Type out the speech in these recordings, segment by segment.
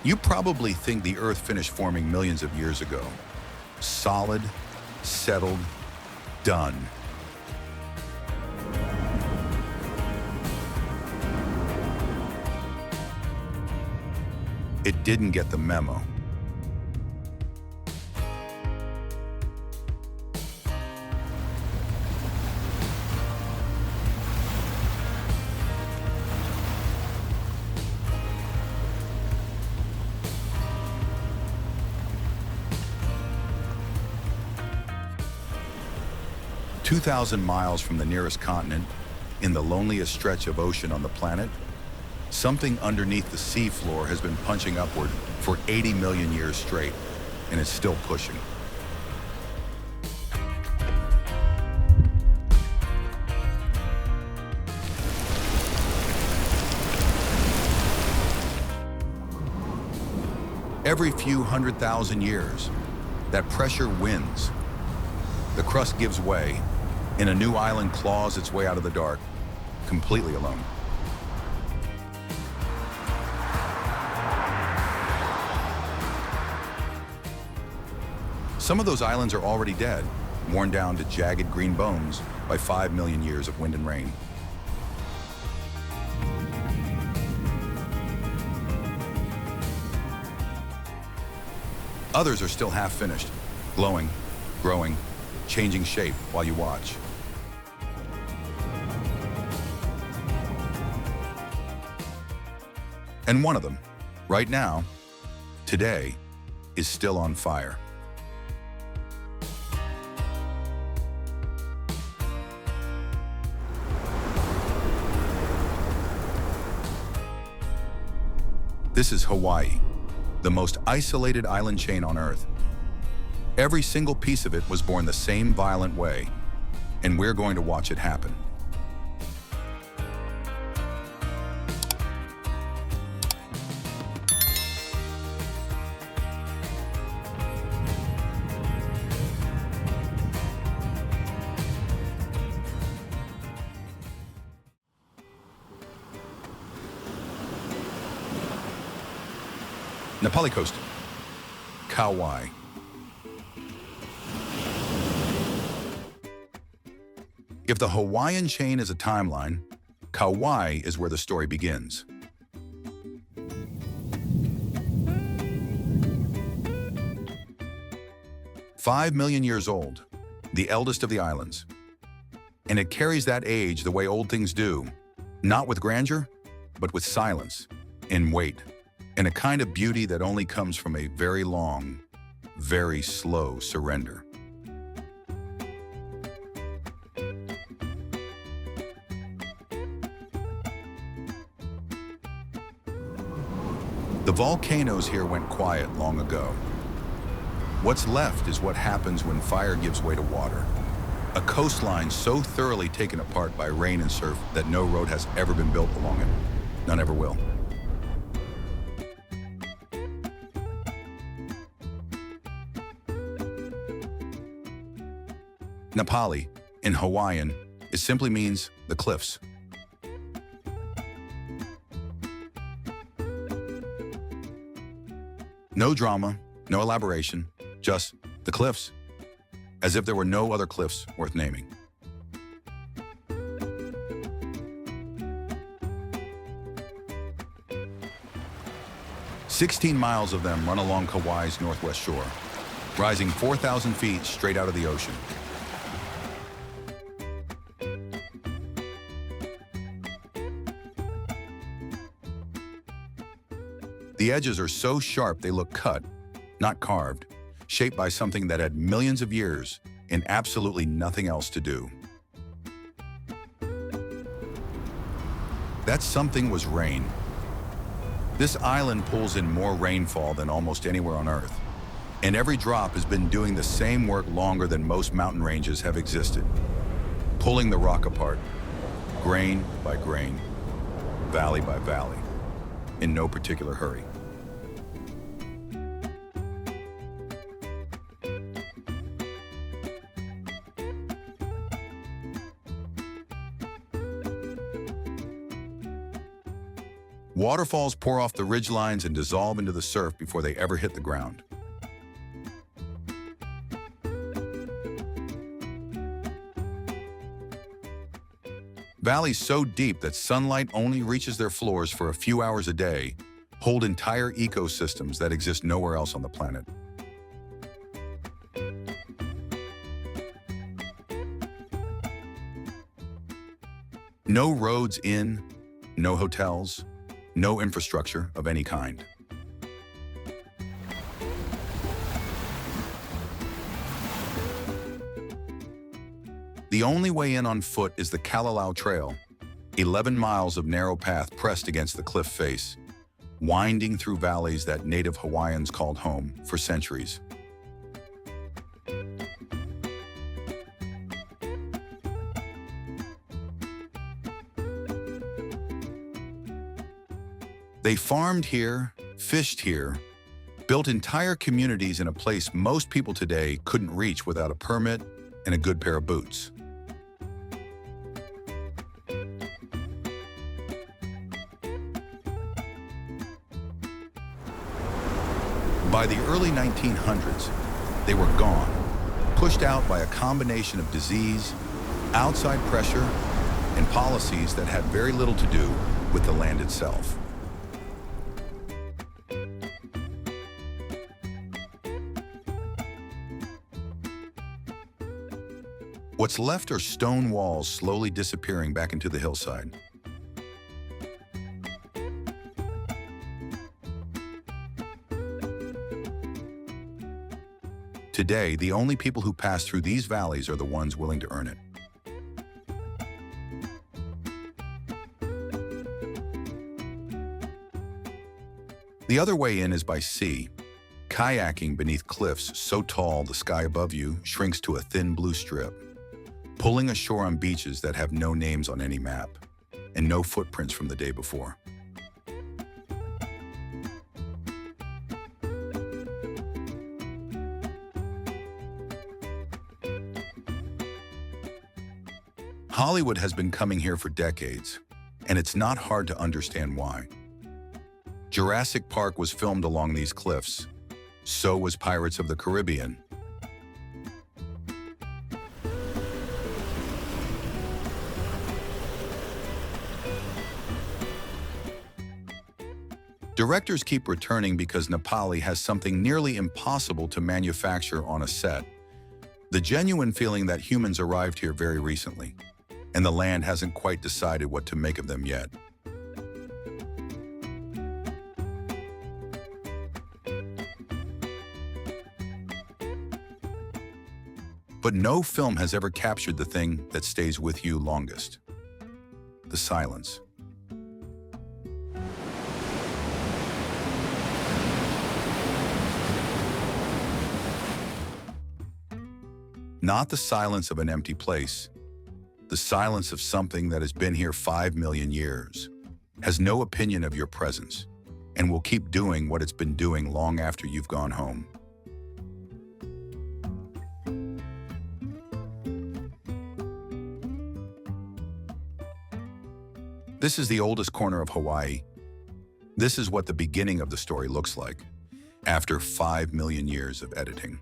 You probably think the Earth finished forming millions of years ago. Solid, settled, done. It didn't get the memo. Two 2,000 miles from the nearest continent, in the loneliest stretch of ocean on the planet, something underneath the seafloor has been punching upward for 80 million years straight, and it's still pushing. Every few 100,000 years, that pressure wins. The crust gives way, and a new island claws its way out of the dark, completely alone. Some of those islands are already dead, worn down to jagged green bones by 5 million years of wind and rain. Others are still half finished, glowing, growing, changing shape while you watch. And one of them, right now, today, is still on fire. This is Hawaii, the most isolated island chain on Earth. Every single piece of it was born the same violent way, and we're going to watch it happen. Nepali Coast, Kauai. If the Hawaiian chain is a timeline, Kauai is where the story begins. "5 million years old, the eldest of the islands. And it carries that age the way old things do, not with grandeur, but with silence and weight, and a kind of beauty that only comes from a very long, very slow surrender." The volcanoes here went quiet long ago. What's left is what happens when fire gives way to water. A coastline so thoroughly taken apart by rain and surf that no road has ever been built along it. None ever will. Nepali, in Hawaiian, it simply means the cliffs. No drama, no elaboration, just the cliffs, as if there were no other cliffs worth naming. "16 miles of them run along Kauai's northwest shore, rising 4,000 feet straight out of the ocean. The edges are so sharp they look cut, not carved, shaped by something that had millions of years and absolutely nothing else to do. That something was rain. This island pulls in more rainfall than almost anywhere on Earth, and every drop has been doing the same work longer than most mountain ranges have existed, pulling the rock apart, grain by grain, valley by valley, in no particular hurry. Waterfalls pour off the ridgelines and dissolve into the surf before they ever hit the ground. Valleys so deep that sunlight only reaches their floors for a few hours a day hold entire ecosystems that exist nowhere else on the planet. No roads in, no hotels, no infrastructure of any kind. The only way in on foot is the Kalalau Trail, 11 miles of narrow path pressed against the cliff face, winding through valleys that native Hawaiians called home for centuries. They farmed here, fished here, built entire communities in a place most people today couldn't reach without a permit and a good pair of boots. By the early 1900s, they were gone, pushed out by a combination of disease, outside pressure, and policies that had very little to do with the land itself. What's left are stone walls slowly disappearing back into the hillside. Today, the only people who pass through these valleys are the ones willing to earn it. The other way in is by sea, kayaking beneath cliffs so tall the sky above you shrinks to a thin blue strip, pulling ashore on beaches that have no names on any map and no footprints from the day before. Hollywood has been coming here for decades, and it's not hard to understand why. Jurassic Park was filmed along these cliffs. So was Pirates of the Caribbean. Directors keep returning because Nepali has something nearly impossible to manufacture on a set. The genuine feeling that humans arrived here very recently, and the land hasn't quite decided what to make of them yet. But no film has ever captured the thing that stays with you longest: the silence. Not the silence of an empty place, the silence of something that has been here 5 million years, has no opinion of your presence, and will keep doing what it's been doing long after you've gone home. This is the oldest corner of Hawaii. This is what the beginning of the story looks like, after 5 million years of editing.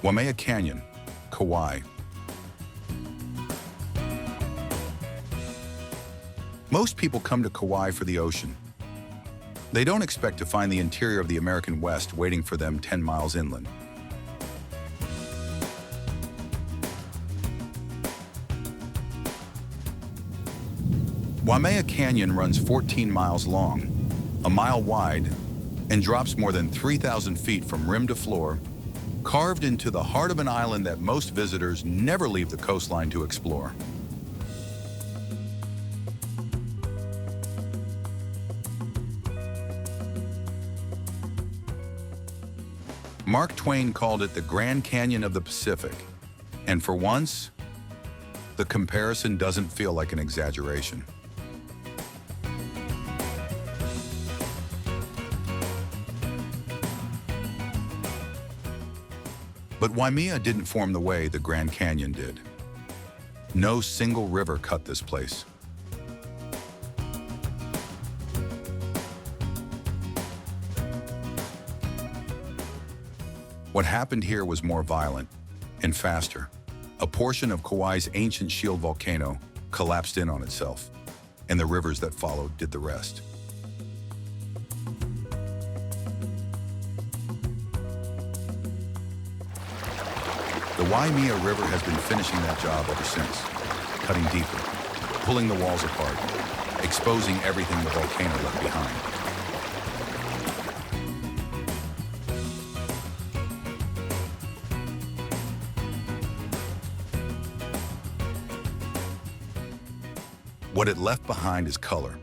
Waimea Canyon, Kauai. Most people come to Kauai for the ocean. They don't expect to find the interior of the American West waiting for them 10 miles inland. Waimea Canyon runs 14 miles long, a mile wide, and drops more than 3,000 feet from rim to floor, carved into the heart of an island that most visitors never leave the coastline to explore. Mark Twain called it the Grand Canyon of the Pacific, and for once, the comparison doesn't feel like an exaggeration. But Waimea didn't form the way the Grand Canyon did. No single river cut this place. What happened here was more violent and faster. A portion of Kauai's ancient shield volcano collapsed in on itself, and the rivers that followed did the rest. The Waimea River has been finishing that job ever since, cutting deeper, pulling the walls apart, exposing everything the volcano left behind. What it left behind is color.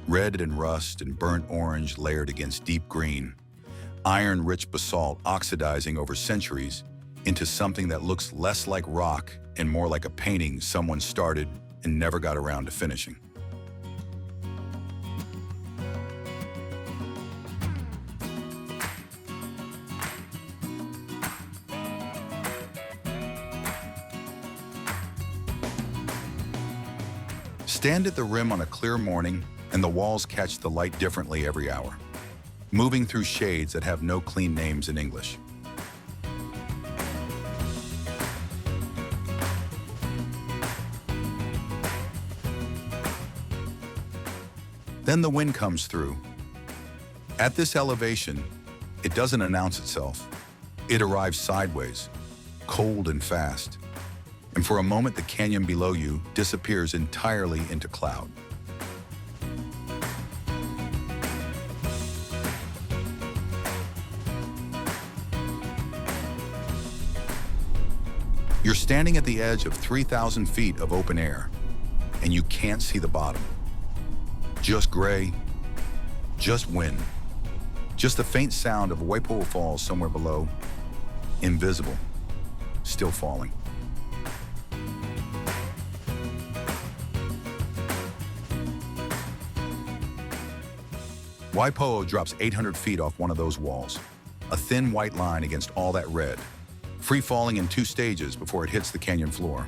Red and rust and burnt orange layered against deep green. Iron-rich basalt oxidizing over centuries into something that looks less like rock and more like a painting someone started and never got around to finishing. Stand at the rim on a clear morning, and the walls catch the light differently every hour, moving through shades that have no clean names in English. Then the wind comes through. At this elevation, it doesn't announce itself. It arrives sideways, cold and fast. And for a moment, the canyon below you disappears entirely into cloud. You're standing at the edge of 3,000 feet of open air, and you can't see the bottom. Just gray, just wind, just the faint sound of Waipoua Falls somewhere below, invisible, still falling. Waipoua drops 800 feet off one of those walls, a thin white line against all that red, free-falling in 2 stages before it hits the canyon floor.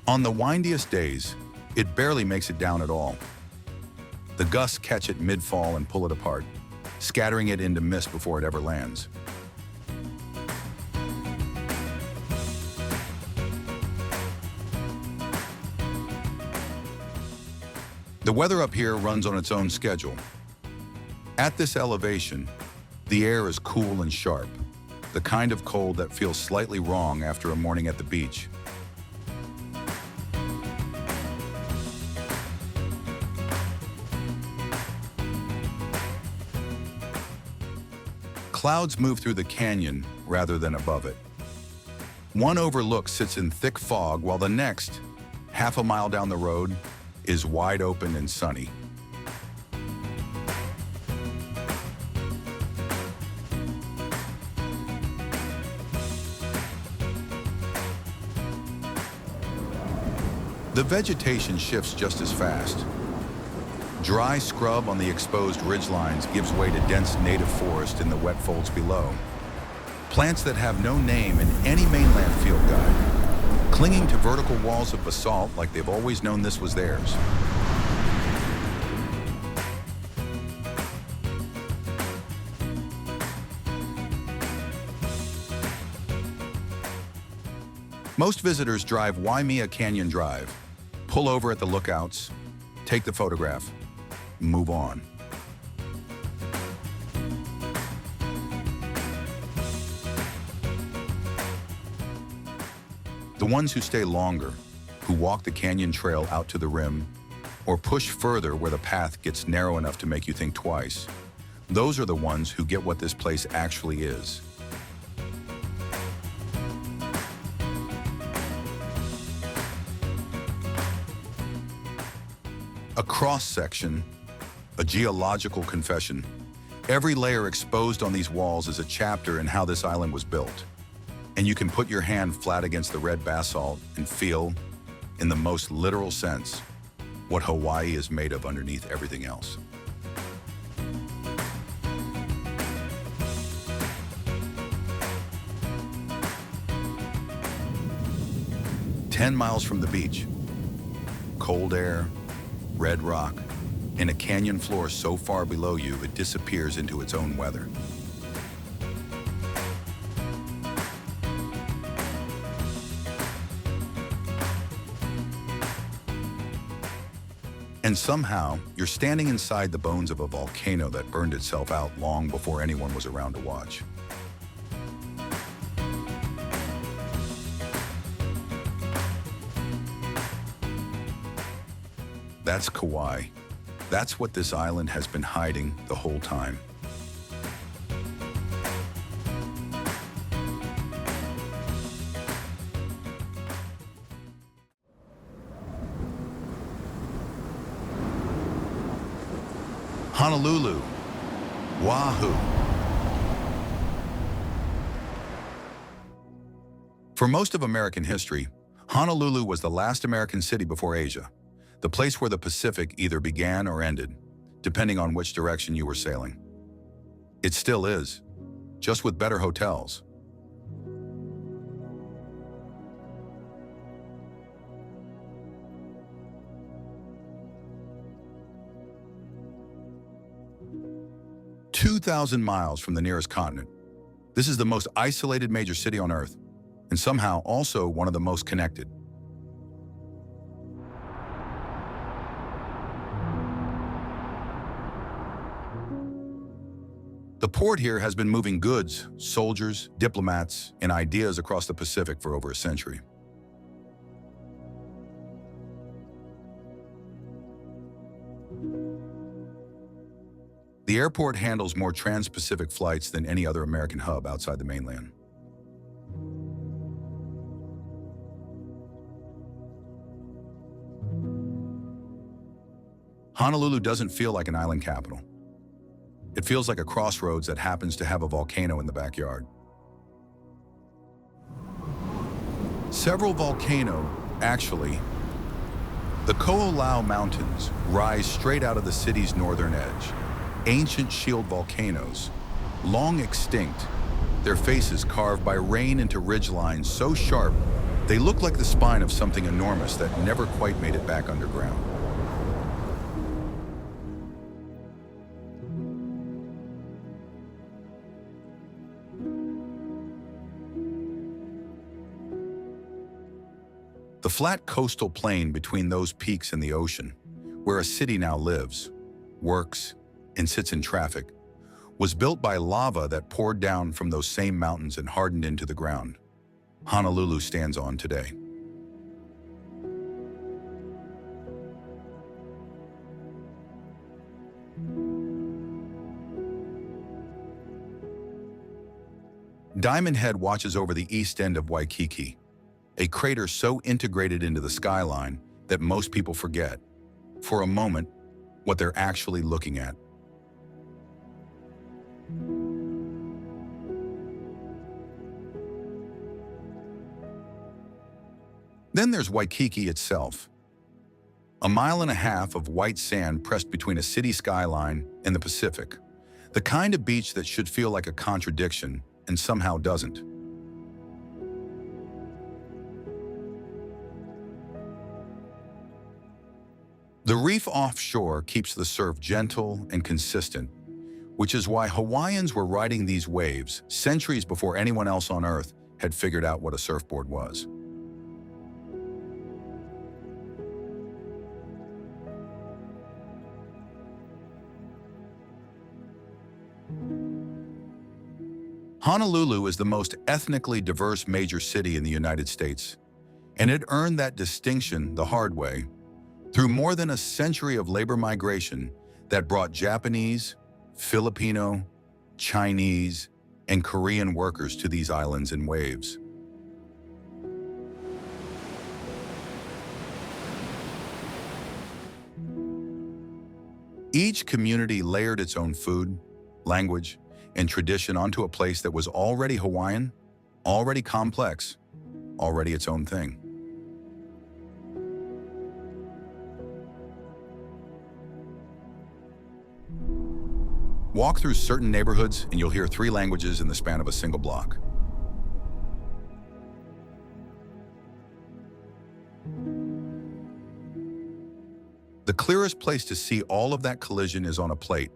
On the windiest days, it barely makes it down at all. The gusts catch it mid-fall and pull it apart, scattering it into mist before it ever lands. The weather up here runs on its own schedule. At this elevation, the air is cool and sharp, the kind of cold that feels slightly wrong after a morning at the beach. Clouds move through the canyon rather than above it. One overlook sits in thick fog, while the next, half a mile down the road, is wide open and sunny. The vegetation shifts just as fast. Dry scrub on the exposed ridgelines gives way to dense native forest in the wet folds below. Plants that have no name in any mainland field guide, clinging to vertical walls of basalt like they've always known this was theirs. Most visitors drive Waimea Canyon Drive, pull over at the lookouts, take the photograph, move on. The ones who stay longer, who walk the canyon trail out to the rim, or push further where the path gets narrow enough to make you think twice, those are the ones who get what this place actually is. A cross-section, a geological confession. Every layer exposed on these walls is a chapter in how this island was built. And you can put your hand flat against the red basalt and feel, in the most literal sense, what Hawaii is made of underneath everything else. 10 miles from the beach, cold air, red rock, and a canyon floor so far below you it disappears into its own weather. And somehow, you're standing inside the bones of a volcano that burned itself out long before anyone was around to watch. That's Kauai. That's what this island has been hiding the whole time. Honolulu, Oahu. For most of American history, Honolulu was the last American city before Asia, the place where the Pacific either began or ended, depending on which direction you were sailing. It still is, just with better hotels. "2,000 miles from the nearest continent. This is the most isolated major city on Earth, and somehow also one of the most connected. The port here has been moving goods, soldiers, diplomats, and ideas across the Pacific for over a century. The airport handles more trans-Pacific flights than any other American hub outside the mainland. Honolulu doesn't feel like an island capital. It feels like a crossroads that happens to have a volcano in the backyard. Several volcanoes, actually, the Ko'olau Mountains rise straight out of the city's northern edge. Ancient shield volcanoes, long extinct, their faces carved by rain into ridgelines so sharp they look like the spine of something enormous that never quite made it back underground. The flat coastal plain between those peaks and the ocean, where a city now lives, works, and sits in traffic, was built by lava that poured down from those same mountains and hardened into the ground. Honolulu stands on today. Diamond Head watches over the east end of Waikiki, a crater so integrated into the skyline that most people forget, for a moment, what they're actually looking at. Then there's Waikiki itself, a mile and a half of white sand pressed between a city skyline and the Pacific, the kind of beach that should feel like a contradiction and somehow doesn't. The reef offshore keeps the surf gentle and consistent, which is why Hawaiians were riding these waves centuries before anyone else on Earth had figured out what a surfboard was. Honolulu is the most ethnically diverse major city in the United States, and it earned that distinction the hard way through more than a century of labor migration that brought Japanese, Filipino, Chinese, and Korean workers to these islands in waves. Each community layered its own food, language, and tradition onto a place that was already Hawaiian, already complex, already its own thing. Walk through certain neighborhoods and you'll hear 3 languages in the span of a single block. The clearest place to see all of that collision is on a plate.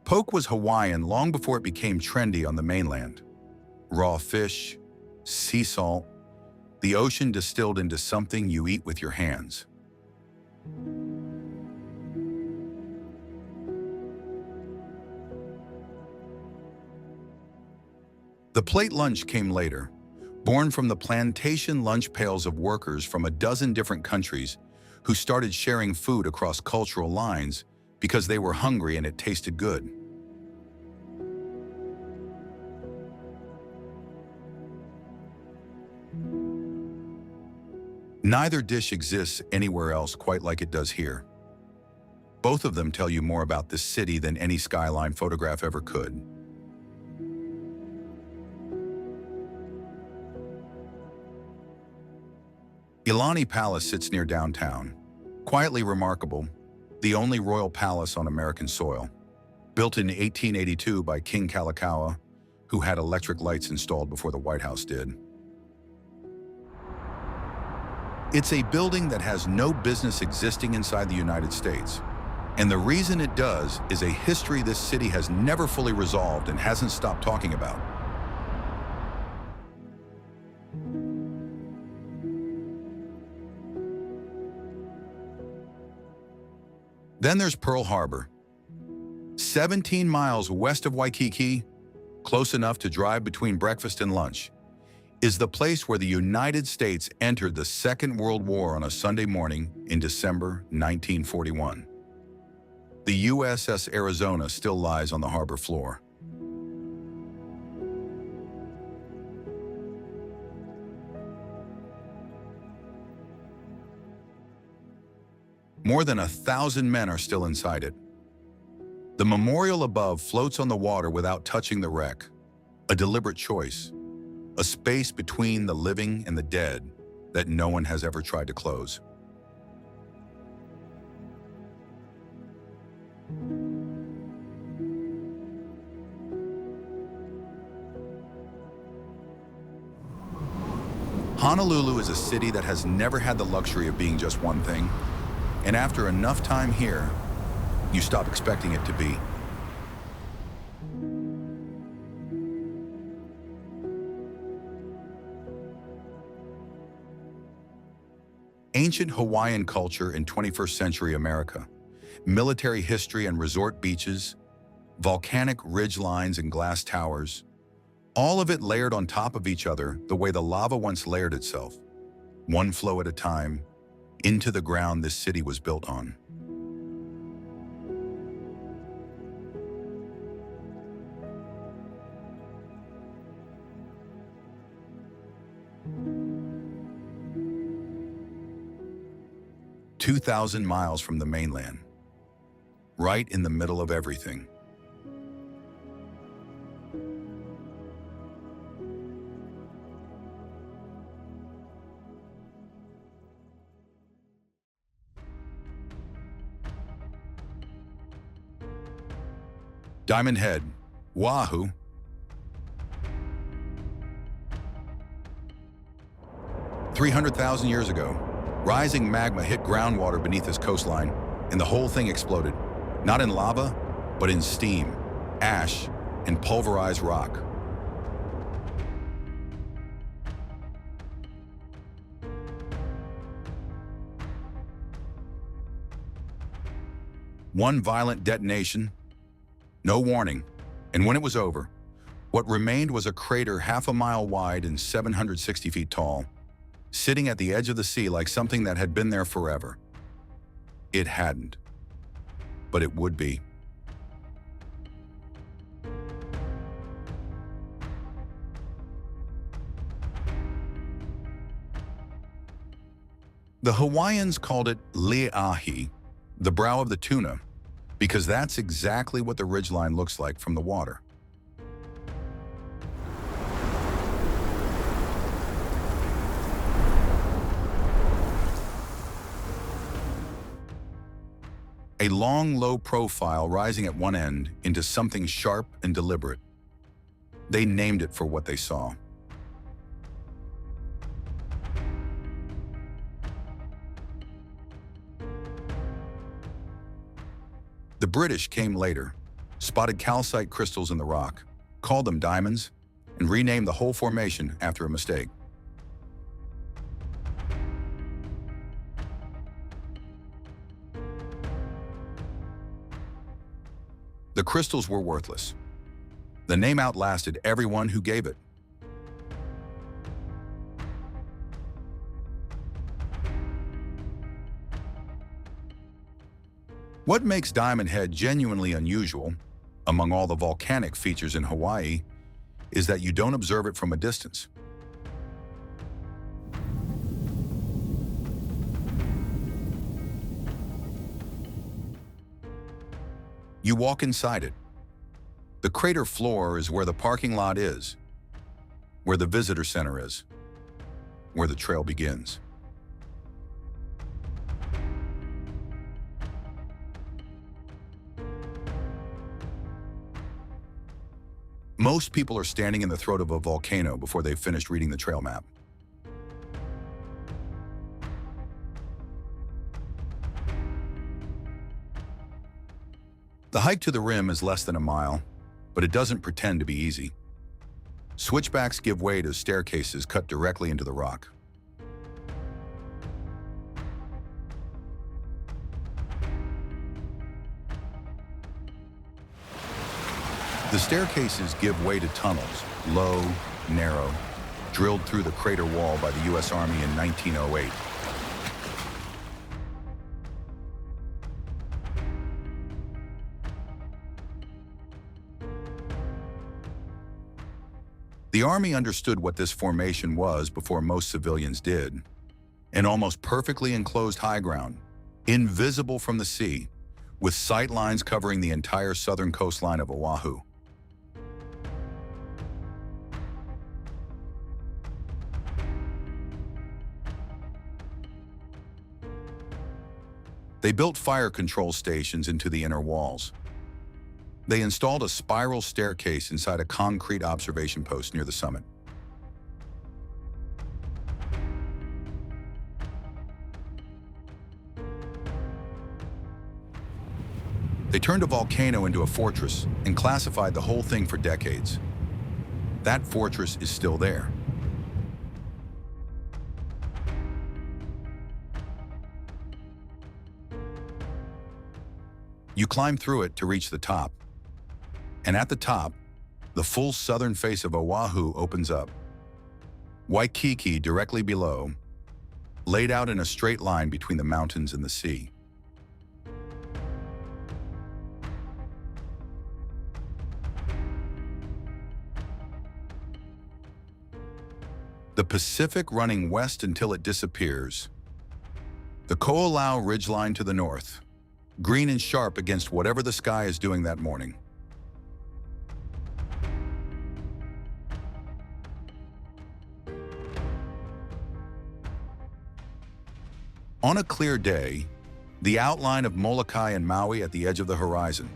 Poke was Hawaiian long before it became trendy on the mainland. Raw fish, sea salt, the ocean distilled into something you eat with your hands. The plate lunch came later, born from the plantation lunch pails of workers from a dozen different countries who started sharing food across cultural lines because they were hungry and it tasted good. Neither dish exists anywhere else quite like it does here. Both of them tell you more about this city than any skyline photograph ever could. Ilani Palace sits near downtown. Quietly remarkable, the only royal palace on American soil. Built in 1882 by King Kalakaua, who had electric lights installed before the White House did. It's a building that has no business existing inside the United States. And the reason it does is a history this city has never fully resolved and hasn't stopped talking about. Then there's Pearl Harbor. 17 miles west of Waikiki, close enough to drive between breakfast and lunch, is the place where the United States entered the Second World War on a Sunday morning in December 1941. The USS Arizona still lies on the harbor floor. More than 1,000 men are still inside it. The memorial above floats on the water without touching the wreck, a deliberate choice, a space between the living and the dead that no one has ever tried to close. Honolulu is a city that has never had the luxury of being just one thing, and after enough time here, you stop expecting it to be. Ancient Hawaiian culture in 21st century America, military history and resort beaches, volcanic ridge lines and glass towers, all of it layered on top of each other the way the lava once layered itself, one flow at a time, into the ground this city was built on. "2,000 miles from the mainland, right in the middle of everything." Diamond Head, Oahu. "300,000 years ago, rising magma hit groundwater beneath this coastline, and the whole thing exploded. Not in lava, but in steam, ash, and pulverized rock. One violent detonation, no warning, and when it was over, what remained was a crater half a mile wide and 760 feet tall, sitting at the edge of the sea like something that had been there forever. It hadn't, but it would be. The Hawaiians called it Li'ahi, the brow of the tuna, because that's exactly what the ridgeline looks like from the water. A long, low profile rising at one end into something sharp and deliberate. They named it for what they saw. The British came later, spotted calcite crystals in the rock, called them diamonds, and renamed the whole formation after a mistake. The crystals were worthless. The name outlasted everyone who gave it. What makes Diamond Head genuinely unusual, among all the volcanic features in Hawaii, is that you don't observe it from a distance. You walk inside it. The crater floor is where the parking lot is, where the visitor center is, where the trail begins. Most people are standing in the throat of a volcano before they've finished reading the trail map. The hike to the rim is less than a mile, but it doesn't pretend to be easy. Switchbacks give way to staircases cut directly into the rock. The staircases give way to tunnels, low, narrow, drilled through the crater wall by the U.S. Army in 1908. The Army understood what this formation was before most civilians did. An almost perfectly enclosed high ground, invisible from the sea, with sight lines covering the entire southern coastline of Oahu. They built fire control stations into the inner walls. They installed a spiral staircase inside a concrete observation post near the summit. They turned a volcano into a fortress and classified the whole thing for decades. That fortress is still there. You climb through it to reach the top. And at the top, the full southern face of Oahu opens up. Waikiki directly below, laid out in a straight line between the mountains and the sea. The Pacific running west until it disappears. The Ko'olau ridgeline to the north, green and sharp against whatever the sky is doing that morning. On a clear day, the outline of Molokai and Maui at the edge of the horizon.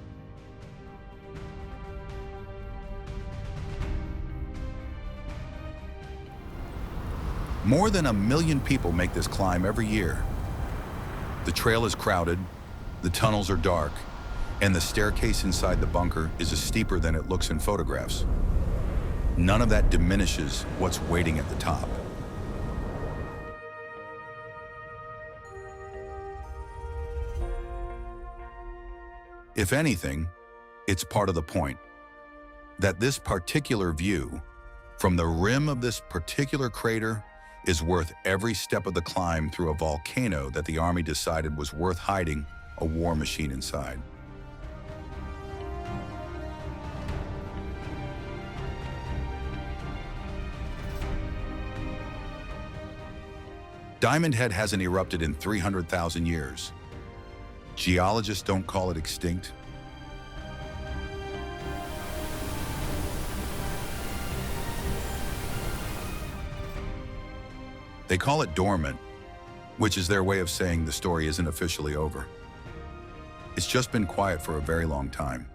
More than 1 million people make this climb every year. The trail is crowded, the tunnels are dark, and the staircase inside the bunker is steeper than it looks in photographs. None of that diminishes what's waiting at the top. If anything, it's part of the point that this particular view from the rim of this particular crater is worth every step of the climb through a volcano that the Army decided was worth hiding a war machine inside. Diamond Head hasn't erupted in 300,000 years. Geologists don't call it extinct. They call it dormant, which is their way of saying the story isn't officially over. It's just been quiet for a very long time.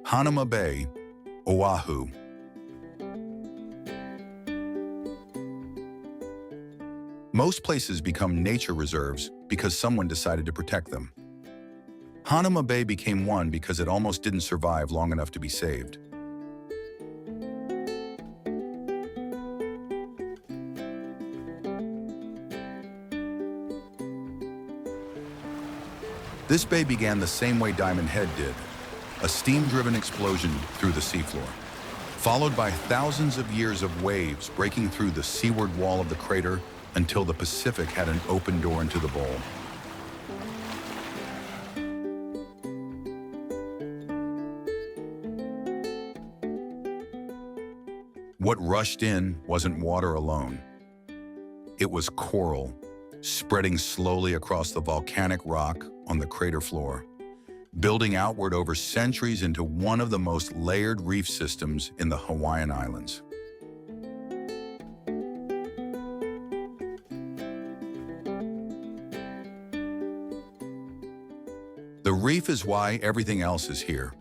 Hanauma Bay, Oahu. Most places become nature reserves because someone decided to protect them. Hanauma Bay became one because it almost didn't survive long enough to be saved. This bay began the same way Diamond Head did, a steam-driven explosion through the seafloor, followed by thousands of years of waves breaking through the seaward wall of the crater until the Pacific had an open door into the bowl. What rushed in wasn't water alone. It was coral, spreading slowly across the volcanic rock on the crater floor, building outward over centuries into one of the most layered reef systems in the Hawaiian Islands. The reef is why everything else is here.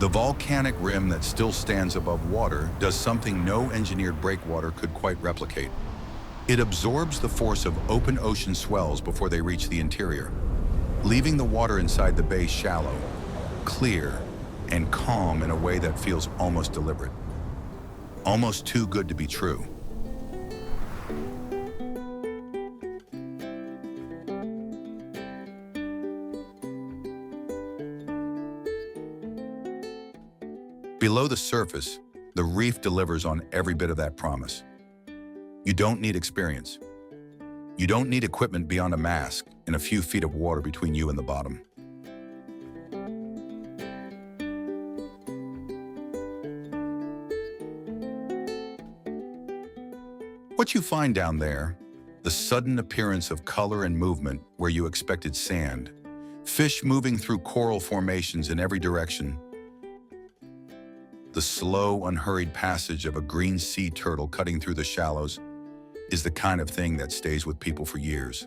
The volcanic rim that still stands above water does something no engineered breakwater could quite replicate. It absorbs the force of open ocean swells before they reach the interior, leaving the water inside the bay shallow, clear, and calm in a way that feels almost deliberate. Almost too good to be true. Below the surface, the reef delivers on every bit of that promise. You don't need experience. You don't need equipment beyond a mask and a few feet of water between you and the bottom. What you find down there, the sudden appearance of color and movement where you expected sand, fish moving through coral formations in every direction, the slow, unhurried passage of a green sea turtle cutting through the shallows is the kind of thing that stays with people for years.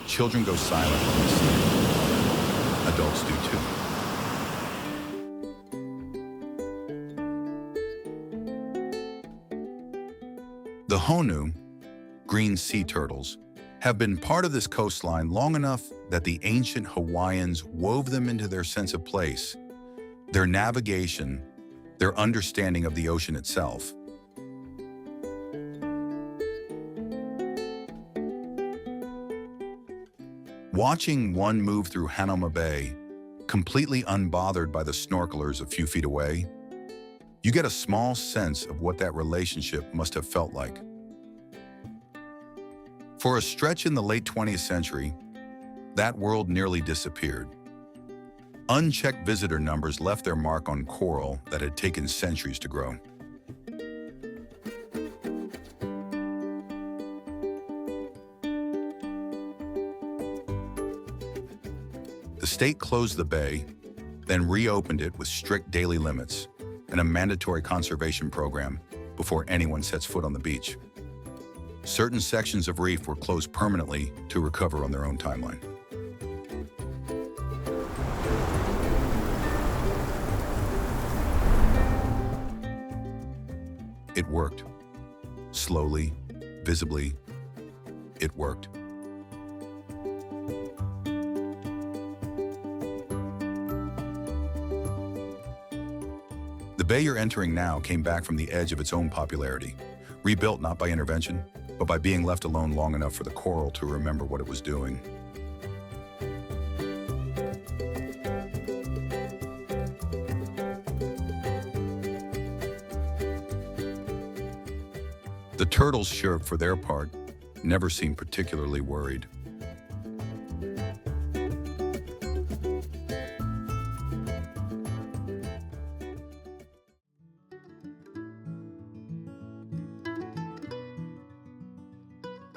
Children go silent when they see it. Adults do too. The honu, green sea turtles, have been part of this coastline long enough that the ancient Hawaiians wove them into their sense of place, their navigation, their understanding of the ocean itself. Watching one move through Hanauma Bay, completely unbothered by the snorkelers a few feet away, you get a small sense of what that relationship must have felt like. For a stretch in the late 20th century, that world nearly disappeared. Unchecked visitor numbers left their mark on coral that had taken centuries to grow. The state closed the bay, then reopened it with strict daily limits and a mandatory conservation program before anyone sets foot on the beach. Certain sections of reef were closed permanently to recover on their own timeline. It worked. Slowly, visibly, it worked. The bay you're entering now came back from the edge of its own popularity, rebuilt not by intervention, but by being left alone long enough for the coral to remember what it was doing. The turtles, sure, for their part, never seemed particularly worried.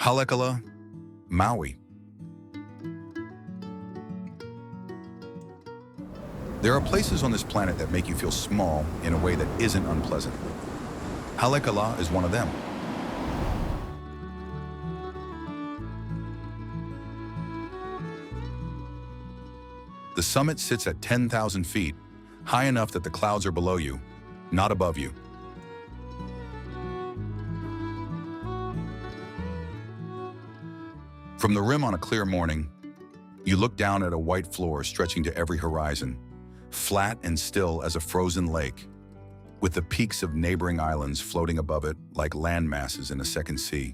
Haleakala, Maui. There are places on this planet that make you feel small in a way that isn't unpleasant. Haleakala is one of them. The summit sits at 10,000 feet, high enough that the clouds are below you, not above you. From the rim on a clear morning, you look down at a white floor stretching to every horizon, flat and still as a frozen lake, with the peaks of neighboring islands floating above it like land masses in a second sea.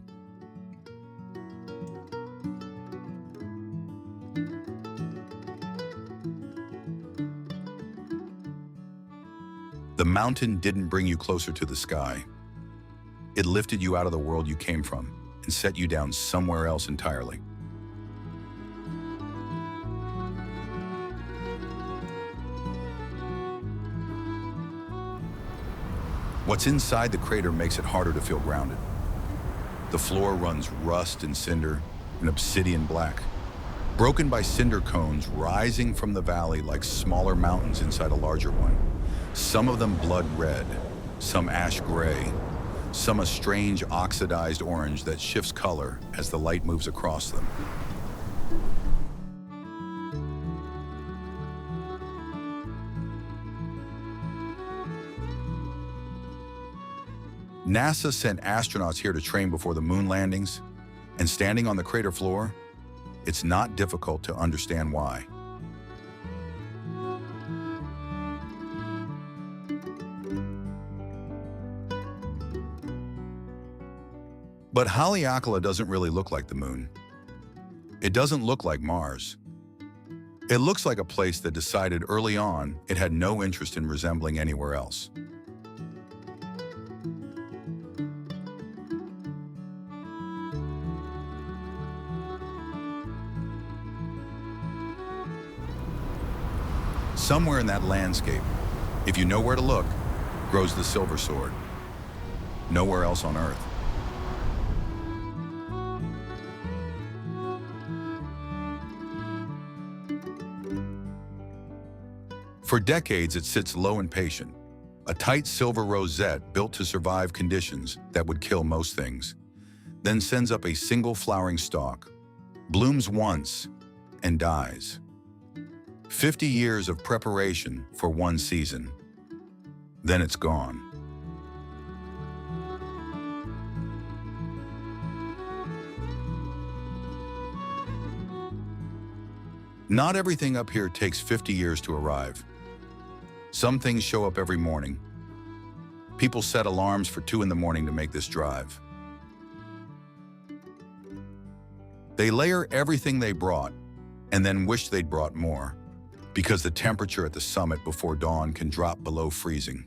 The mountain didn't bring you closer to the sky. It lifted you out of the world you came from and set you down somewhere else entirely. What's inside the crater makes it harder to feel grounded. The floor runs rust and cinder, and obsidian black, broken by cinder cones rising from the valley like smaller mountains inside a larger one. Some of them blood red, some ash gray, some a strange oxidized orange that shifts color as the light moves across them. NASA sent astronauts here to train before the moon landings, and standing on the crater floor, it's not difficult to understand why. But Haleakala doesn't really look like the moon. It doesn't look like Mars. It looks like a place that decided early on it had no interest in resembling anywhere else. Somewhere in that landscape, if you know where to look, grows the silver sword. Nowhere else on Earth. For decades, it sits low and patient, a tight silver rosette built to survive conditions that would kill most things, then sends up a single flowering stalk, blooms once, and dies. 50 years of preparation for one season. Then it's gone. Not everything up here takes 50 years to arrive. Some things show up every morning. People set alarms for 2 in the morning to make this drive. They layer everything they brought and then wish they'd brought more, because the temperature at the summit before dawn can drop below freezing,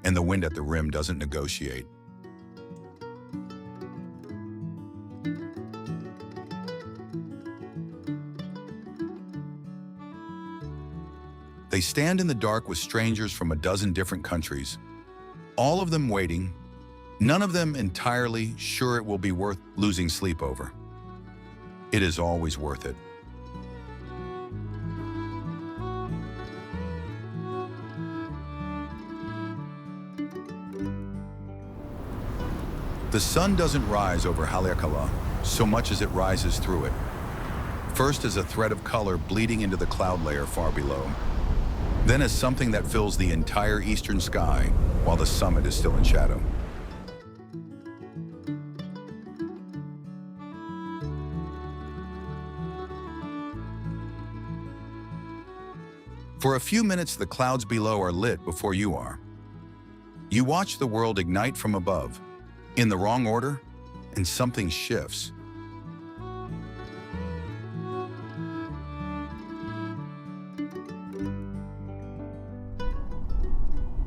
and the wind at the rim doesn't negotiate. They stand in the dark with strangers from a dozen different countries, all of them waiting, none of them entirely sure it will be worth losing sleep over. It is always worth it. The sun doesn't rise over Haleakala so much as it rises through it. First as a thread of color bleeding into the cloud layer far below, then as something that fills the entire eastern sky while the summit is still in shadow. For a few minutes, the clouds below are lit before you are. You watch the world ignite from above, in the wrong order, and something shifts.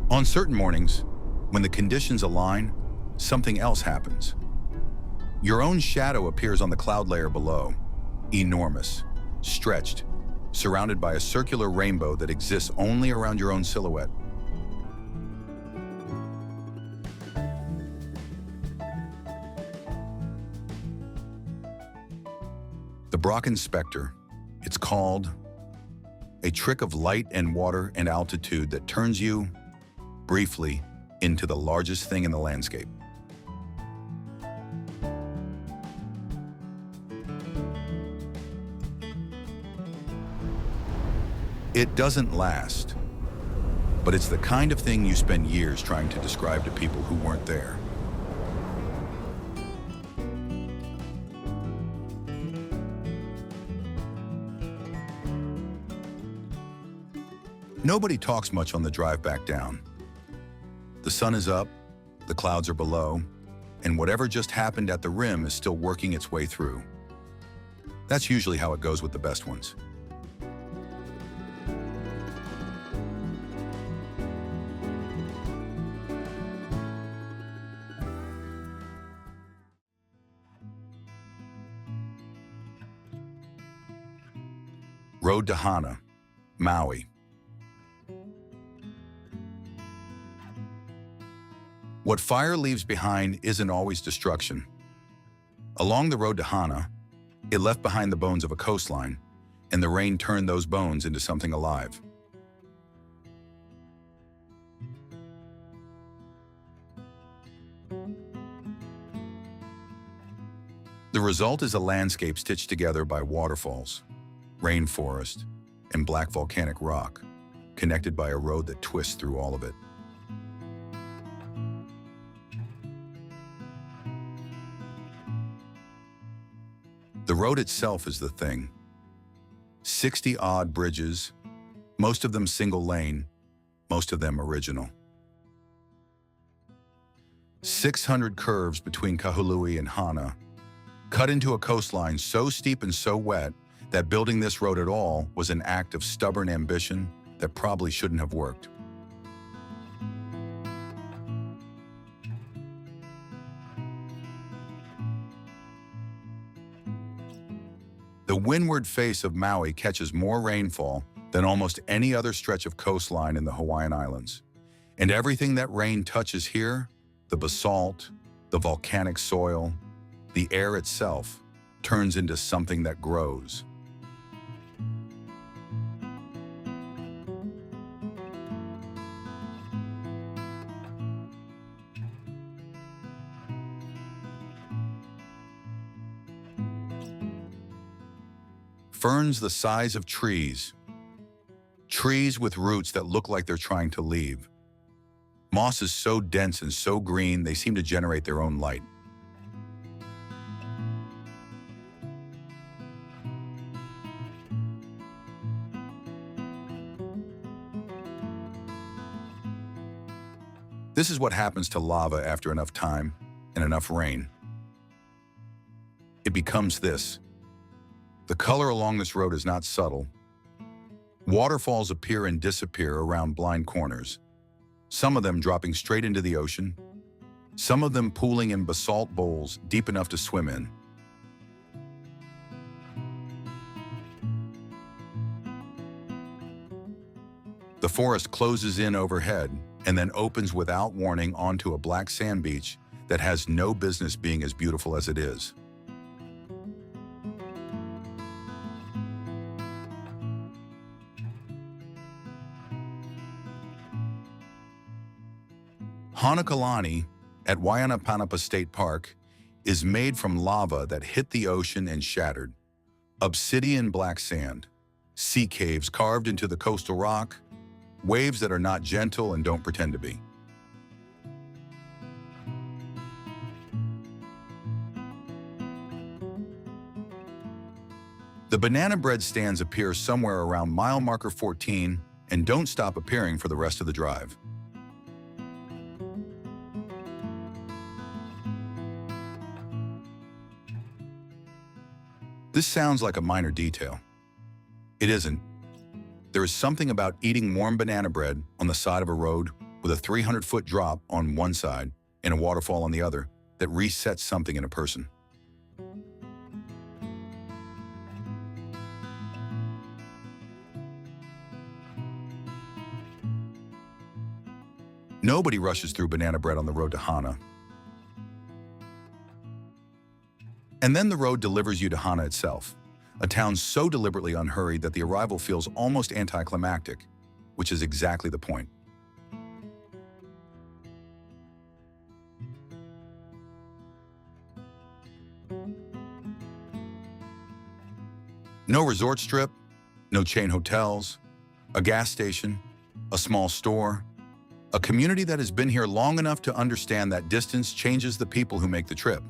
On certain mornings, when the conditions align, something else happens. Your own shadow appears on the cloud layer below, enormous, stretched, surrounded by a circular rainbow that exists only around your own silhouette. Brocken Spectre. It's called a trick of light and water and altitude that turns you, briefly, into the largest thing in the landscape. It doesn't last, but it's the kind of thing you spend years trying to describe to people who weren't there. Nobody talks much on the drive back down. The sun is up, the clouds are below, and whatever just happened at the rim is still working its way through. That's usually how it goes with the best ones. Road to Hana, Maui. What fire leaves behind isn't always destruction. Along the road to Hana, it left behind the bones of a coastline, and the rain turned those bones into something alive. The result is a landscape stitched together by waterfalls, rainforest, and black volcanic rock, connected by a road that twists through all of it. The road itself is the thing. 60-odd bridges, most of them single lane, most of them original. 600 curves between Kahului and Hana, cut into a coastline so steep and so wet that building this road at all was an act of stubborn ambition that probably shouldn't have worked. The windward face of Maui catches more rainfall than almost any other stretch of coastline in the Hawaiian Islands. And everything that rain touches here, the basalt, the volcanic soil, the air itself, turns into something that grows. Ferns the size of trees. Trees with roots that look like they're trying to leave. Moss is so dense and so green, they seem to generate their own light. This is what happens to lava after enough time and enough rain. It becomes this. The color along this road is not subtle. Waterfalls appear and disappear around blind corners, some of them dropping straight into the ocean, some of them pooling in basalt bowls deep enough to swim in. The forest closes in overhead and then opens without warning onto a black sand beach that has no business being as beautiful as it is. Hanakalani at Wainapanapa State Park is made from lava that hit the ocean and shattered. Obsidian black sand, sea caves carved into the coastal rock, waves that are not gentle and don't pretend to be. The banana bread stands appear somewhere around mile marker 14 and don't stop appearing for the rest of the drive. This sounds like a minor detail. It isn't. There is something about eating warm banana bread on the side of a road with a 300-foot drop on one side and a waterfall on the other that resets something in a person. Nobody rushes through banana bread on the road to Hana. And then the road delivers you to Hana itself, A town so deliberately unhurried that the arrival feels almost anticlimactic, which is exactly the point. No resort strip, no chain hotels, a gas station, a small store, a community that has been here long enough to understand that distance changes the people who make the trip.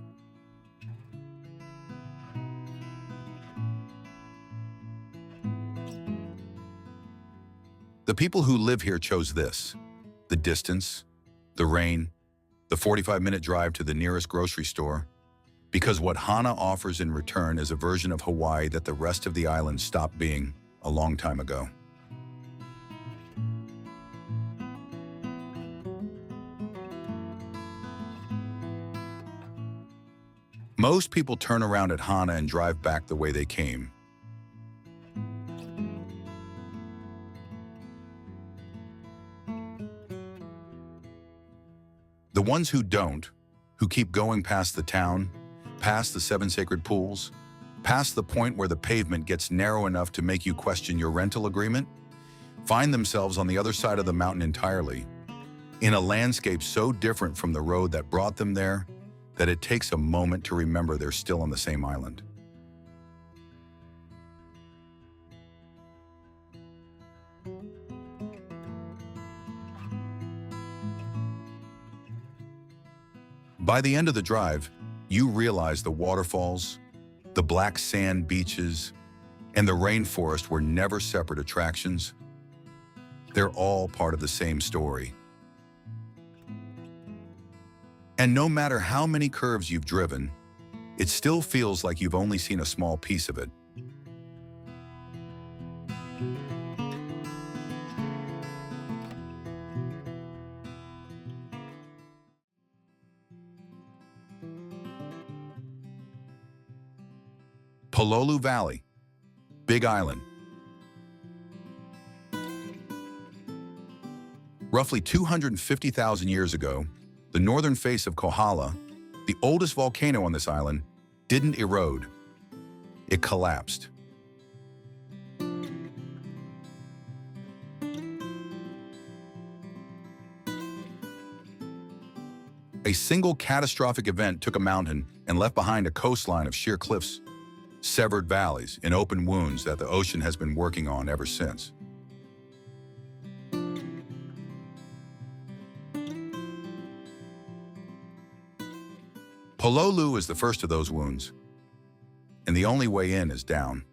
The people who live here chose this: the distance, the rain, the 45-minute drive to the nearest grocery store, because what Hana offers in return is a version of Hawaii that the rest of the island stopped being a long time ago. Most people turn around at Hana and drive back the way they came. The ones who don't, who keep going past the town, past the 7 sacred pools, past the point where the pavement gets narrow enough to make you question your rental agreement, find themselves on the other side of the mountain entirely, in a landscape so different from the road that brought them there that it takes a moment to remember they're still on the same island. By the end of the drive, you realize the waterfalls, the black sand beaches, and the rainforest were never separate attractions. They're all part of the same story. And no matter how many curves you've driven, it still feels like you've only seen a small piece of it. Pololu Valley, Big Island. Roughly 250,000 years ago, the northern face of Kohala, the oldest volcano on this island, didn't erode. It collapsed. A single catastrophic event took a mountain and left behind a coastline of sheer cliffs, severed valleys, and open wounds that the ocean has been working on ever since. Pololu is the first of those wounds, and the only way in is down.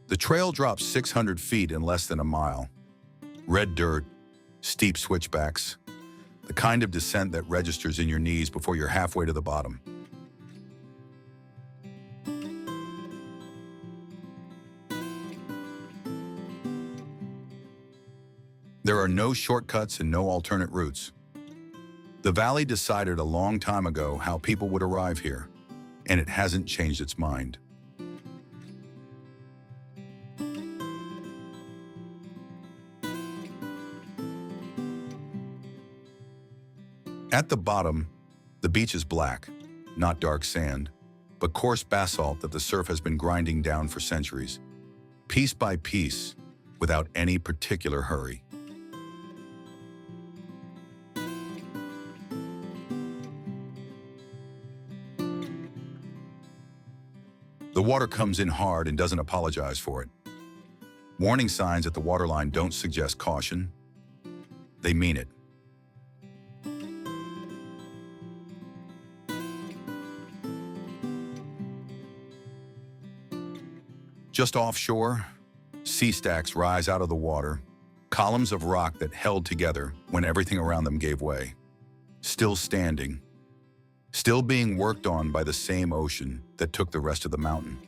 The trail drops 600 feet in less than a mile. Red dirt, steep switchbacks, the kind of descent that registers in your knees before you're halfway to the bottom. There are no shortcuts and no alternate routes. The valley decided a long time ago how people would arrive here, and it hasn't changed its mind. At the bottom, the beach is black, not dark sand, but coarse basalt that the surf has been grinding down for centuries, piece by piece, without any particular hurry. The water comes in hard and doesn't apologize for it. Warning signs at the waterline don't suggest caution. They mean it. Just offshore, sea stacks rise out of the water, columns of rock that held together when everything around them gave way. Still standing, still being worked on by the same ocean that took the rest of the mountain.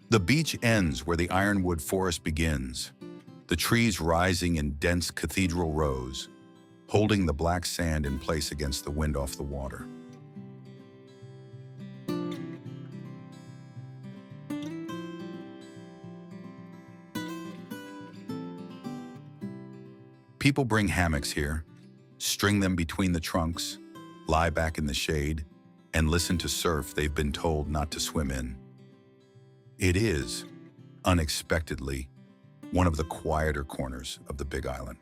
The beach ends where the ironwood forest begins, the trees rising in dense cathedral rows, holding the black sand in place against the wind off the water. People bring hammocks here, string them between the trunks, lie back in the shade, and listen to surf they've been told not to swim in. It is, unexpectedly, one of the quieter corners of the Big Island.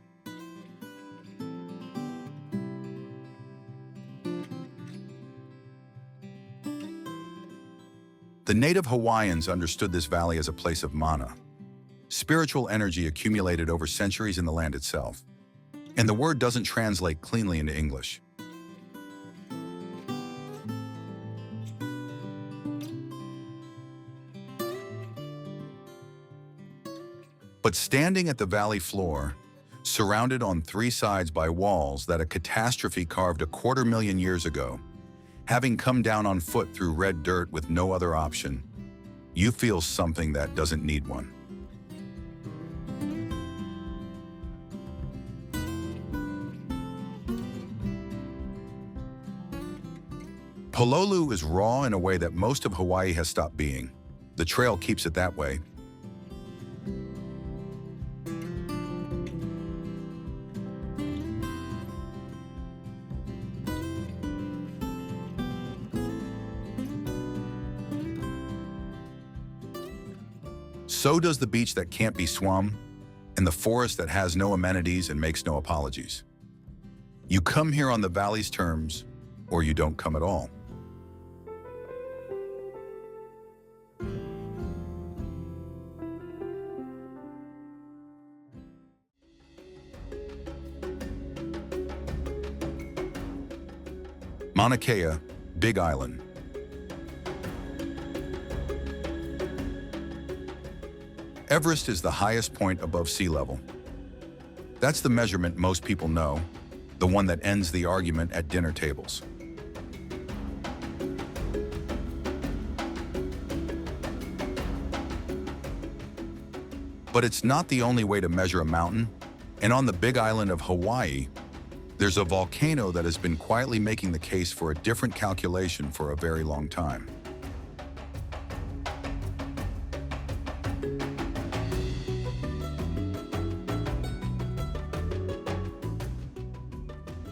The native Hawaiians understood this valley as a place of mana, spiritual energy accumulated over centuries in the land itself. And the word doesn't translate cleanly into English. But standing at the valley floor, surrounded on three sides by walls that a catastrophe carved 250,000 years ago, having come down on foot through red dirt with no other option, you feel something that doesn't need one. Pololu is raw in a way that most of Hawaii has stopped being. The trail keeps it that way. So does the beach that can't be swum, and the forest that has no amenities and makes no apologies. You come here on the valley's terms, or you don't come at all. Mauna Kea, Big Island. Everest is the highest point above sea level. That's the measurement most people know, the one that ends the argument at dinner tables. But it's not the only way to measure a mountain, and on the Big Island of Hawaii, there's a volcano that has been quietly making the case for a different calculation for a very long time.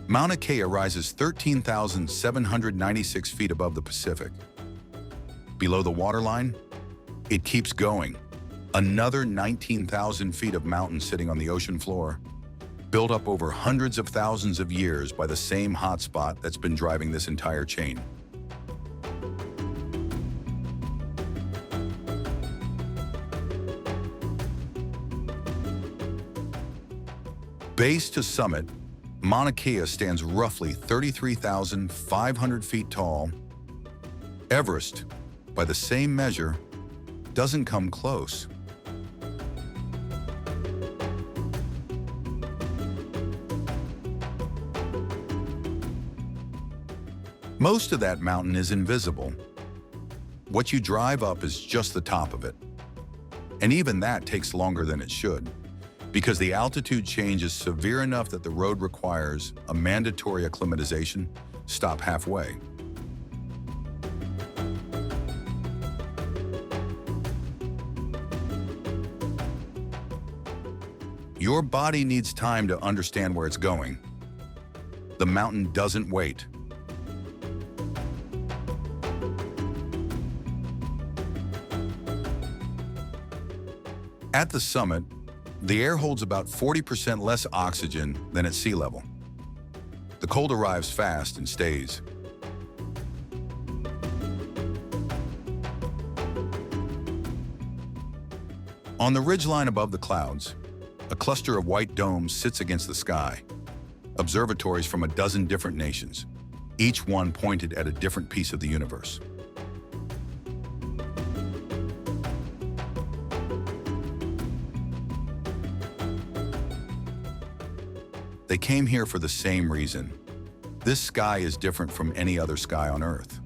Mauna Kea rises 13,796 feet above the Pacific. Below the waterline, it keeps going. Another 19,000 feet of mountain sitting on the ocean floor, built up over hundreds of thousands of years by the same hotspot that's been driving this entire chain. Base to summit, Mauna Kea stands roughly 33,500 feet tall. Everest, by the same measure, doesn't come close. Most of that mountain is invisible. What you drive up is just the top of it. And even that takes longer than it should, because the altitude change is severe enough that the road requires a mandatory acclimatization, stop halfway. Your body needs time to understand where it's going. The mountain doesn't wait. At the summit, the air holds about 40% less oxygen than at sea level. The cold arrives fast and stays. On the ridgeline above the clouds, a cluster of white domes sits against the sky, observatories from a dozen different nations, each one pointed at a different piece of the universe. They came here for the same reason. This sky is different from any other sky on Earth.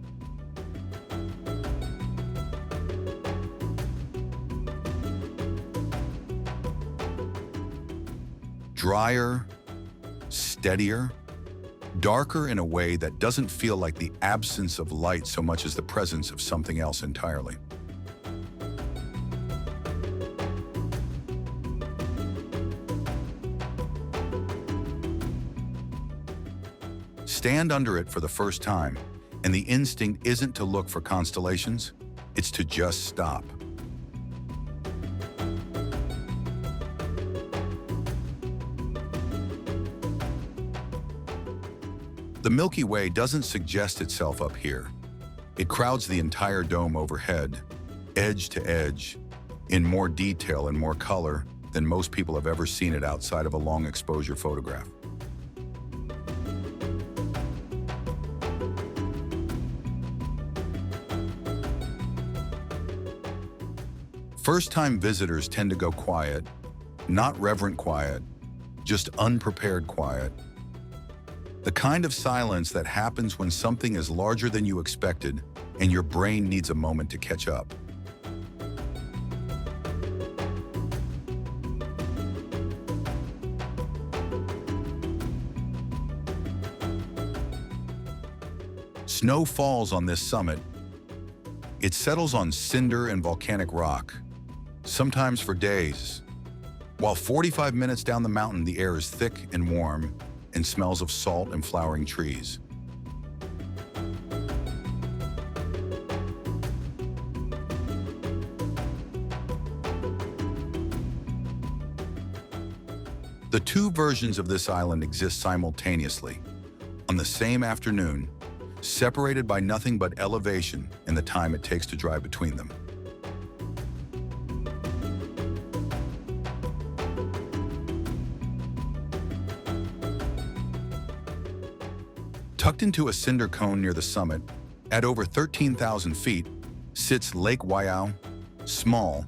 Drier, steadier, darker in a way that doesn't feel like the absence of light so much as the presence of something else entirely. Stand under it for the first time, and the instinct isn't to look for constellations, it's to just stop. The Milky Way doesn't suggest itself up here. It crowds the entire dome overhead, edge to edge, in more detail and more color than most people have ever seen it outside of a long exposure photograph. First-time visitors tend to go quiet, not reverent quiet, just unprepared quiet. The kind of silence that happens when something is larger than you expected and your brain needs a moment to catch up. Snow falls on this summit. It settles on cinder and volcanic rock, sometimes for days. While 45 minutes down the mountain, the air is thick and warm and smells of salt and flowering trees. The two versions of this island exist simultaneously, on the same afternoon, separated by nothing but elevation and the time it takes to drive between them. Tucked into a cinder cone near the summit, at over 13,000 feet, sits Lake Waiau, small,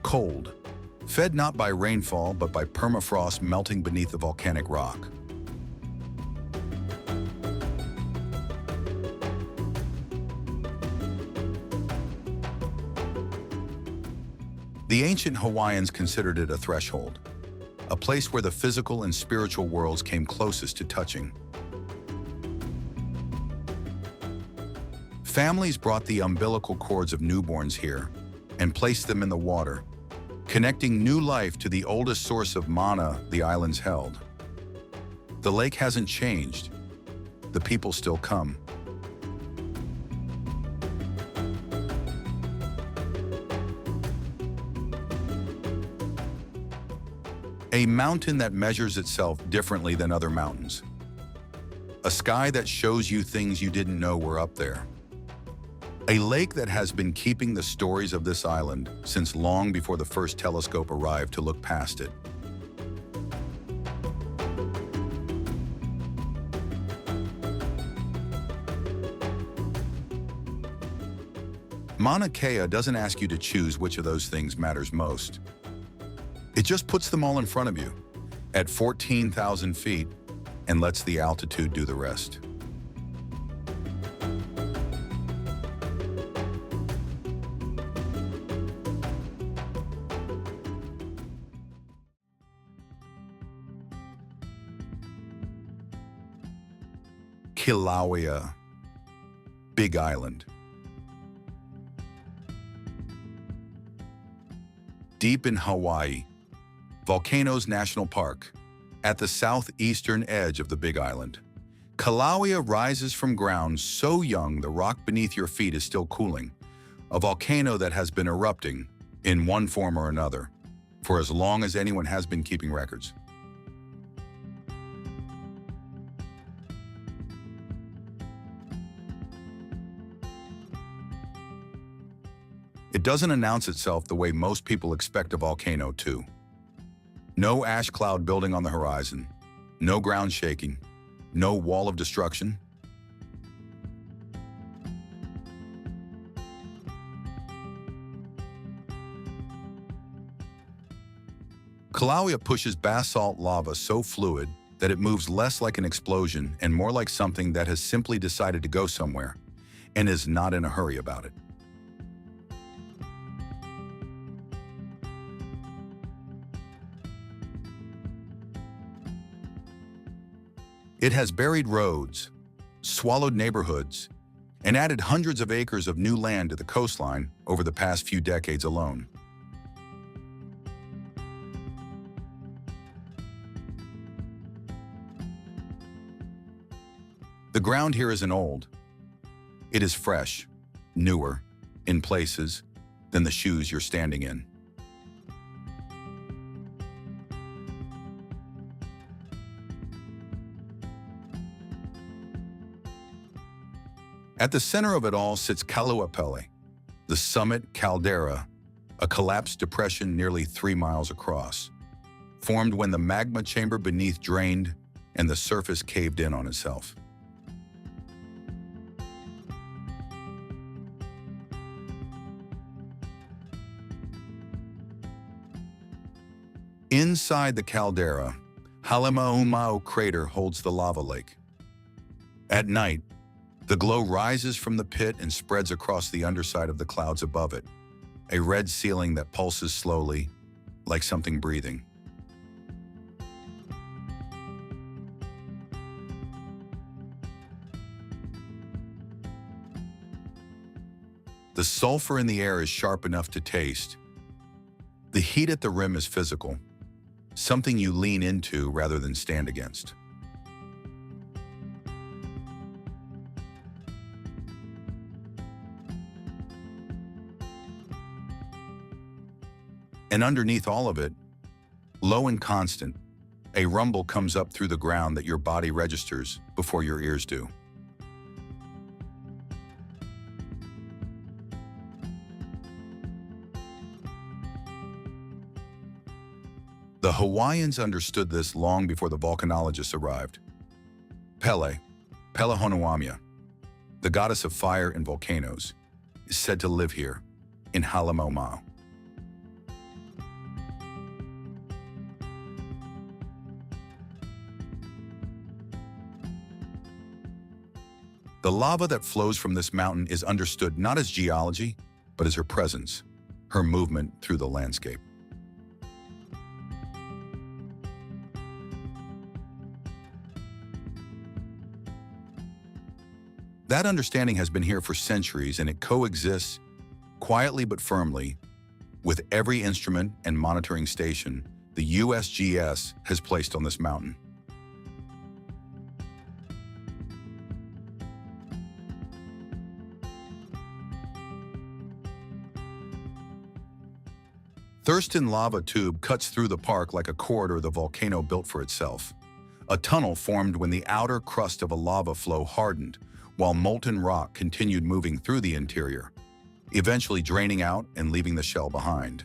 cold, fed not by rainfall but by permafrost melting beneath the volcanic rock. The ancient Hawaiians considered it a threshold, a place where the physical and spiritual worlds came closest to touching. Families brought the umbilical cords of newborns here and placed them in the water, connecting new life to the oldest source of mana the islands held. The lake hasn't changed. The people still come. A mountain that measures itself differently than other mountains. A sky that shows you things you didn't know were up there. A lake that has been keeping the stories of this island since long before the first telescope arrived to look past it. Mauna Kea doesn't ask you to choose which of those things matters most. It just puts them all in front of you, at 14,000 feet, and lets the altitude do the rest. Kilauea, Big Island. Deep in Hawaii, Volcanoes National Park, at the southeastern edge of the Big Island. Kilauea rises from ground so young the rock beneath your feet is still cooling, a volcano that has been erupting, in one form or another, for as long as anyone has been keeping records. It doesn't announce itself the way most people expect a volcano to. No ash cloud building on the horizon, no ground shaking, no wall of destruction. Kilauea pushes basalt lava so fluid that it moves less like an explosion and more like something that has simply decided to go somewhere and is not in a hurry about it. It has buried roads, swallowed neighborhoods, and added hundreds of acres of new land to the coastline over the past few decades alone. The ground here isn't old. It is fresh, newer, in places, than the shoes you're standing in. At the center of it all sits Kaluapele, the summit caldera, a collapsed depression nearly 3 miles across, formed when the magma chamber beneath drained and the surface caved in on itself. Inside the caldera, Halemaumau crater holds the lava lake. At night, the glow rises from the pit and spreads across the underside of the clouds above it, a red ceiling that pulses slowly, like something breathing. The sulfur in the air is sharp enough to taste. The heat at the rim is physical, something you lean into rather than stand against. And underneath all of it, low and constant, a rumble comes up through the ground that your body registers before your ears do. The Hawaiians understood this long before the volcanologists arrived. Pele, Pelehonuamia, the goddess of fire and volcanoes, is said to live here, in Halemaumau. The lava that flows from this mountain is understood not as geology, but as her presence, her movement through the landscape. That understanding has been here for centuries, and it coexists, quietly but firmly, with every instrument and monitoring station the USGS has placed on this mountain. Thurston Lava Tube cuts through the park like a corridor the volcano built for itself. A tunnel formed when the outer crust of a lava flow hardened, while molten rock continued moving through the interior, eventually draining out and leaving the shell behind.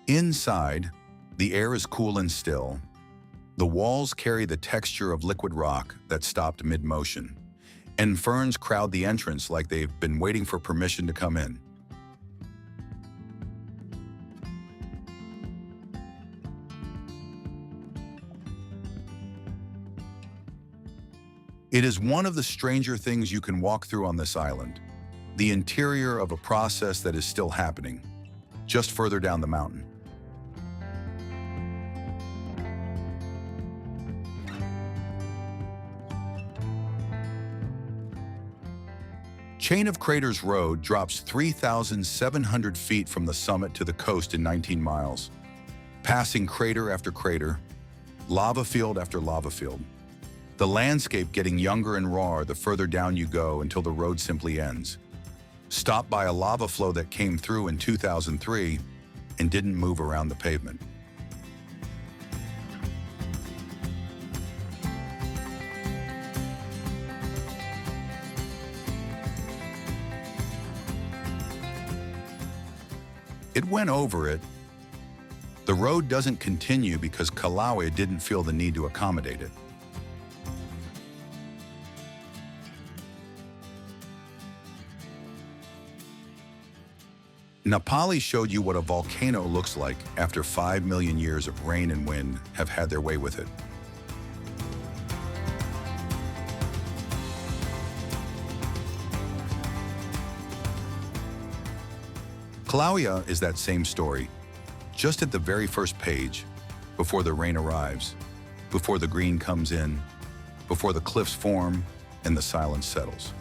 Inside, the air is cool and still. The walls carry the texture of liquid rock that stopped mid-motion, and ferns crowd the entrance like they've been waiting for permission to come in. It is one of the stranger things you can walk through on this island, the interior of a process that is still happening, just further down the mountain. Chain of Craters Road drops 3,700 feet from the summit to the coast in 19 miles, passing crater after crater, lava field after lava field. The landscape getting younger and rawer the further down you go until the road simply ends, stopped by a lava flow that came through in 2003 and didn't move around the pavement. It went over it. The road doesn't continue because Kalauea didn't feel the need to accommodate it. Nepali showed you what a volcano looks like after 5 million years of rain and wind have had their way with it. Kalauea is that same story, just at the very first page, before the rain arrives, before the green comes in, before the cliffs form and the silence settles.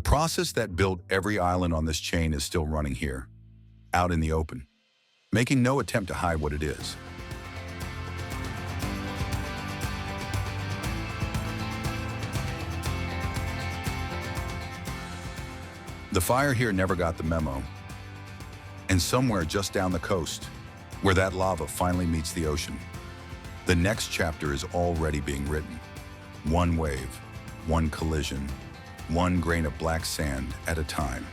process that built every island on this chain is still running here, out in the open, making no attempt to hide what it is. The fire here never got the memo, and somewhere just down the coast, where that lava finally meets the ocean, the next chapter is already being written. One wave, one collision, one grain of black sand at a time.